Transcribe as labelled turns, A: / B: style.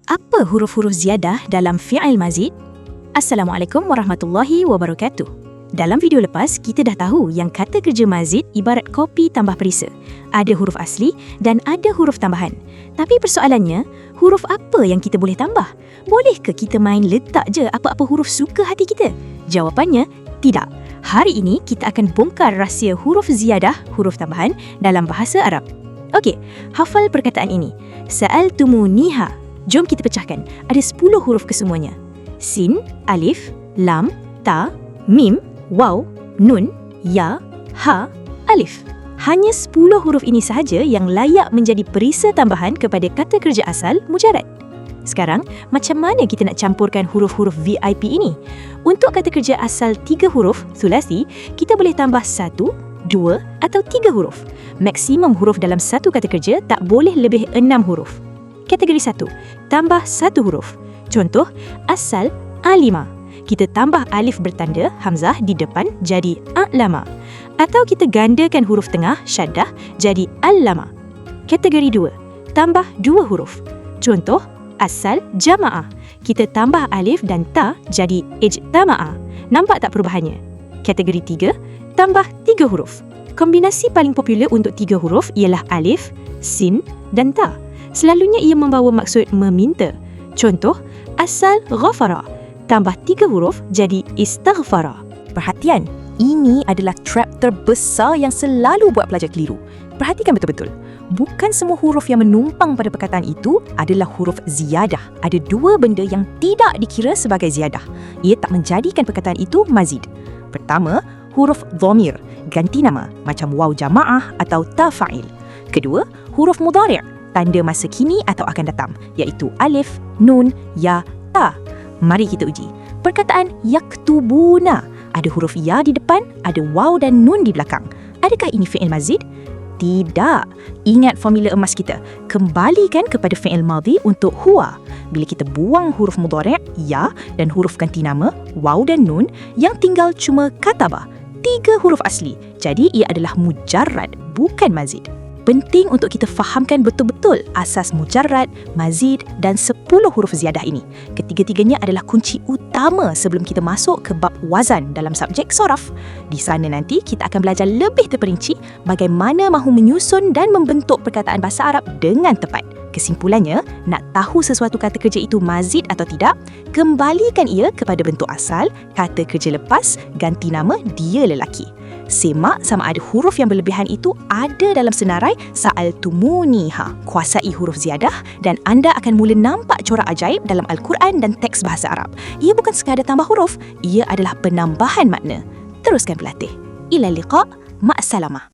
A: Apa huruf-huruf ziyadah dalam fi'il mazid? Assalamualaikum warahmatullahi wabarakatuh. Dalam video lepas, kita dah tahu yang kata kerja mazid ibarat kopi tambah perisa. Ada huruf asli dan ada huruf tambahan. Tapi persoalannya, huruf apa yang kita boleh tambah? Boleh ke kita main letak je apa-apa huruf suka hati kita? Jawapannya, tidak. Hari ini kita akan bongkar rahsia huruf ziyadah, huruf tambahan dalam bahasa Arab. Okey, hafal perkataan ini. Sa'altumuniha. Jom kita pecahkan. Ada 10 huruf kesemuanya. Sin, alif, lam, ta, mim, waw, nun, ya, ha, alif. Hanya 10 huruf ini sahaja yang layak menjadi perisa tambahan kepada kata kerja asal mujarad. Sekarang, macam mana kita nak campurkan huruf-huruf VIP ini? Untuk kata kerja asal 3 huruf, thulasi, kita boleh tambah 1, 2 atau 3 huruf. Maksimum huruf dalam satu kata kerja tak boleh lebih 6 huruf. Kategori 1, tambah 1 huruf. Contoh, asal alima. Kita tambah alif bertanda hamzah di depan jadi a'lama. Atau kita gandakan huruf tengah syaddah jadi allama. Kategori 2, tambah 2 huruf. Contoh, asal jama'ah. Kita tambah alif dan ta jadi ijtama'ah. Nampak tak perubahannya? Kategori 3, tambah 3 huruf. Kombinasi paling popular untuk 3 huruf ialah alif, sin dan ta. Selalunya ia membawa maksud meminta. Contoh, asal ghafara. Tambah 3 huruf jadi istaghfara.
B: Perhatian, ini adalah trap terbesar yang selalu buat pelajar keliru. Perhatikan betul-betul. Bukan semua huruf yang menumpang pada perkataan itu adalah huruf ziyadah. Ada 2 benda yang tidak dikira sebagai ziyadah. Ia tak menjadikan perkataan itu mazid. Pertama, huruf dhamir, ganti nama, macam waw jama'ah atau ta fa'il. Kedua, huruf mudhari', tanda masa kini atau akan datang, iaitu alif, nun, ya, ta. Mari kita uji. Perkataan yaktubuna, ada huruf ya di depan, ada waw dan nun di belakang. Adakah ini fi'il mazid? Tidak. Ingat formula emas kita. Kembalikan kepada fi'il madhi untuk huwa. Bila kita buang huruf mudhari', ya, dan huruf ganti nama, waw dan nun, yang tinggal cuma kataba. 3 huruf asli. Jadi ia adalah mujarrad, bukan mazid. Penting untuk kita fahamkan betul-betul asas mujarrad, mazid dan 10 huruf ziyadah ini. Ketiga-tiganya adalah kunci utama sebelum kita masuk ke bab wazan dalam subjek soraf. Di sana nanti kita akan belajar lebih terperinci bagaimana mahu menyusun dan membentuk perkataan bahasa Arab dengan tepat. Kesimpulannya, nak tahu sesuatu kata kerja itu mazid atau tidak, kembalikan ia kepada bentuk asal, kata kerja lepas, ganti nama dia lelaki. Semak sama ada huruf yang berlebihan itu ada dalam senarai sa'altumuniha. Kuasai huruf ziyadah dan anda akan mula nampak corak ajaib dalam Al-Quran dan teks bahasa Arab. Ia bukan sekadar tambah huruf, ia adalah penambahan makna. Teruskan berlatih. Ila liqa', ma'assalamah.